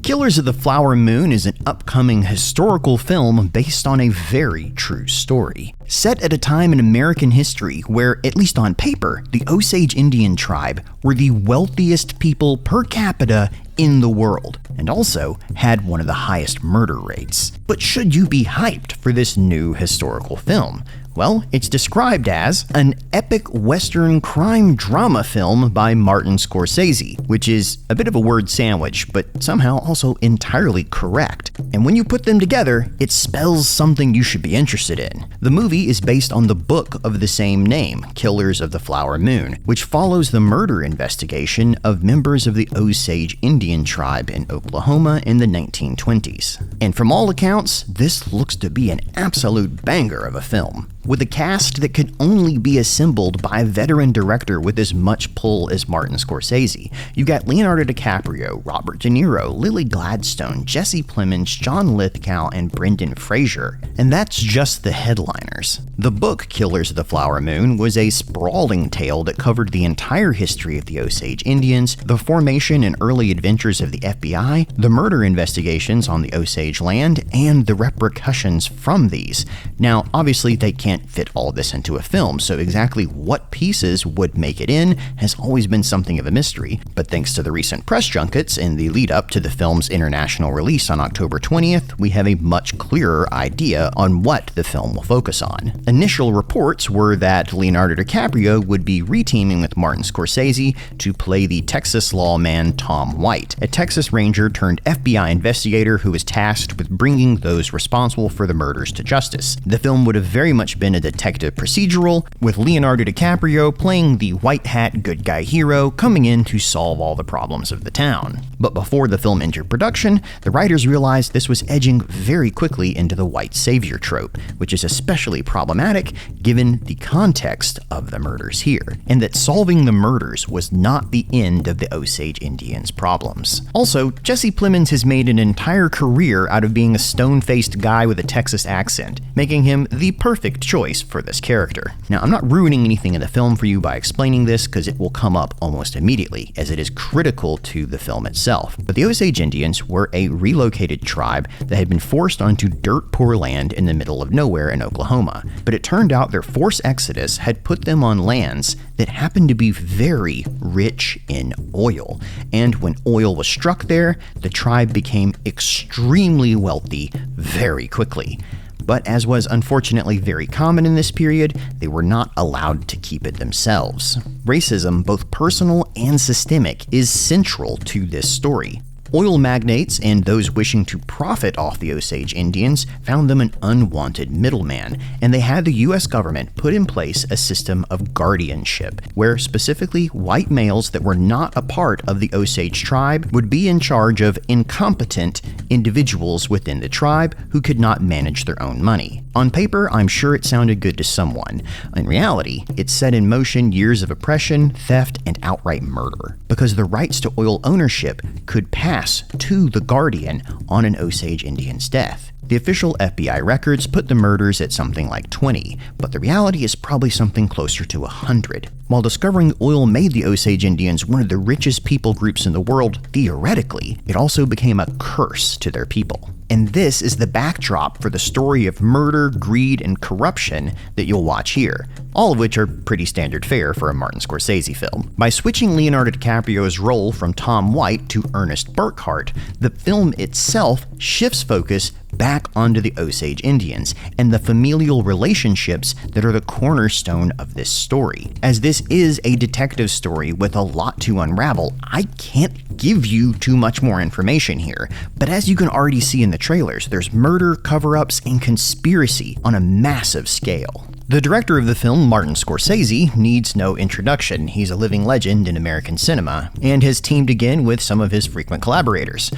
Killers of the Flower Moon is an upcoming historical film based on a very true story. Set at a time in American history where, at least on paper, the Osage Indian tribe were the wealthiest people per capita in the world, and also had one of the highest murder rates. But should you be hyped for this new historical film? Well, it's described as an epic Western crime drama film by Martin Scorsese, which is a bit of a word sandwich, but somehow also entirely correct. And when you put them together, it spells something you should be interested in. The movie is based on the book of the same name, Killers of the Flower Moon, which follows the murder investigation of members of the Osage Indian tribe in Oklahoma in the 1920s. And from all accounts, this looks to be an absolute banger of a film. With a cast that could only be assembled by a veteran director with as much pull as Martin Scorsese. You've got Leonardo DiCaprio, Robert De Niro, Lily Gladstone, Jesse Plemons, John Lithgow, and Brendan Fraser. And that's just the headliners. The book, Killers of the Flower Moon, was a sprawling tale that covered the entire history of the Osage Indians, the formation and early adventures of the FBI, the murder investigations on the Osage land, and the repercussions from these. Now, obviously, they can't fit all this into a film, so exactly what pieces would make it in has always been something of a mystery, but thanks to the recent press junkets in the lead up to the film's international release on October 20th, we have a much clearer idea on what the film will focus on. Initial reports were that Leonardo DiCaprio would be reteaming with Martin Scorsese to play the Texas lawman Tom White, a Texas Ranger turned FBI investigator who was tasked with bringing those responsible for the murders to justice. The film would have very much been a detective procedural, with Leonardo DiCaprio playing the white hat good guy hero coming in to solve all the problems of the town. But before the film entered production, the writers realized this was edging very quickly into the white savior trope, which is especially problematic given the context of the murders here, and that solving the murders was not the end of the Osage Indians' problems. Also, Jesse Plemons has made an entire career out of being a stone-faced guy with a Texas accent, making him the perfect choice for this character. Now, I'm not ruining anything in the film for you by explaining this because it will come up almost immediately, as it is critical to the film itself. But the Osage Indians were a relocated tribe that had been forced onto dirt-poor land in the middle of nowhere in Oklahoma. But it turned out their forced exodus had put them on lands that happened to be very rich in oil. And when oil was struck there, the tribe became extremely wealthy very quickly. But as was unfortunately very common in this period, they were not allowed to keep it themselves. Racism, both personal and systemic, is central to this story. Oil magnates and those wishing to profit off the Osage Indians found them an unwanted middleman, and they had the US government put in place a system of guardianship, where specifically white males that were not a part of the Osage tribe would be in charge of incompetent individuals within the tribe who could not manage their own money. On paper, I'm sure it sounded good to someone. In reality, it set in motion years of oppression, theft, and outright murder, because the rights to oil ownership could pass to the guardian on an Osage Indian's death. The official FBI records put the murders at something like 20, but the reality is probably something closer to 100. While discovering oil made the Osage Indians one of the richest people groups in the world, theoretically, it also became a curse to their people. And this is the backdrop for the story of murder, greed, and corruption that you'll watch here, all of which are pretty standard fare for a Martin Scorsese film. By switching Leonardo DiCaprio's role from Tom White to Ernest Burkhart, the film itself shifts focus back onto the Osage Indians and the familial relationships that are the cornerstone of this story. As this is a detective story with a lot to unravel, I can't give you too much more information here, but as you can already see in the trailers, there's murder, cover-ups, and conspiracy on a massive scale. The director of the film, Martin Scorsese, needs no introduction. He's a living legend in American cinema, and has teamed again with some of his frequent collaborators.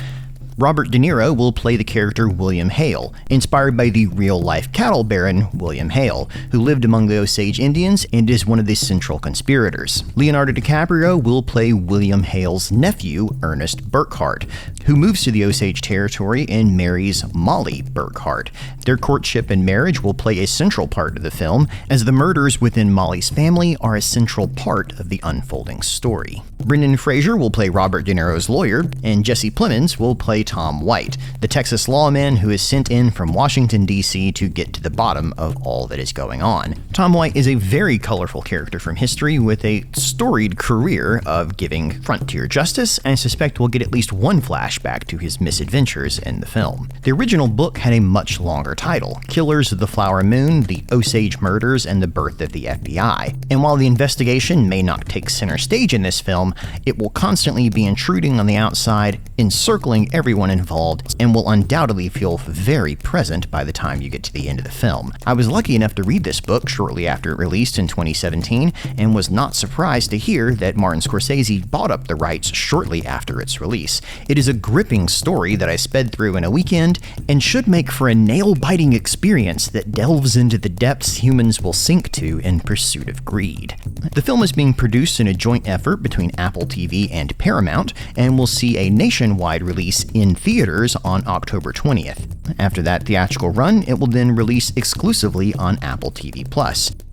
Robert De Niro will play the character William Hale, inspired by the real-life cattle baron William Hale, who lived among the Osage Indians and is one of the central conspirators. Leonardo DiCaprio will play William Hale's nephew, Ernest Burkhart, who moves to the Osage Territory and marries Molly Burkhart. Their courtship and marriage will play a central part of the film, as the murders within Molly's family are a central part of the unfolding story. Brendan Fraser will play Robert De Niro's lawyer, and Jesse Plemons will play Tom White, the Texas lawman who is sent in from Washington, D.C. to get to the bottom of all that is going on. Tom White is a very colorful character from history with a storied career of giving frontier justice, and I suspect we'll get at least one flashback to his misadventures in the film. The original book had a much longer title, Killers of the Flower Moon, The Osage Murders, and the Birth of the FBI. And while the investigation may not take center stage in this film, it will constantly be intruding on the outside, encircling everyone involved, and will undoubtedly feel very present by the time you get to the end of the film. I was lucky enough to read this book shortly after it released in 2017, and was not surprised to hear that Martin Scorsese bought up the rights shortly after its release. It is a gripping story that I sped through in a weekend, and should make for a nail-biting experience that delves into the depths humans will sink to in pursuit of greed. The film is being produced in a joint effort between Apple TV and Paramount, and will see a nationwide release in theaters on October 20th. After that theatrical run, it will then release exclusively on Apple TV+.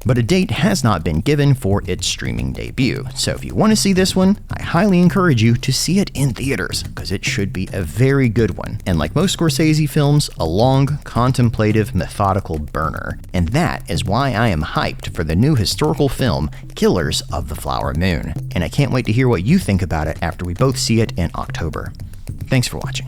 But a date has not been given for its streaming debut, so if you want to see this one, I highly encourage you to see it in theaters, because it should be a very good one, and like most Scorsese films, a long, contemplative, methodical burner. And that is why I am hyped for the new historical film, Killers of the Flower Moon, and I can't wait to hear what you think about it after we both see it in October. Thanks for watching.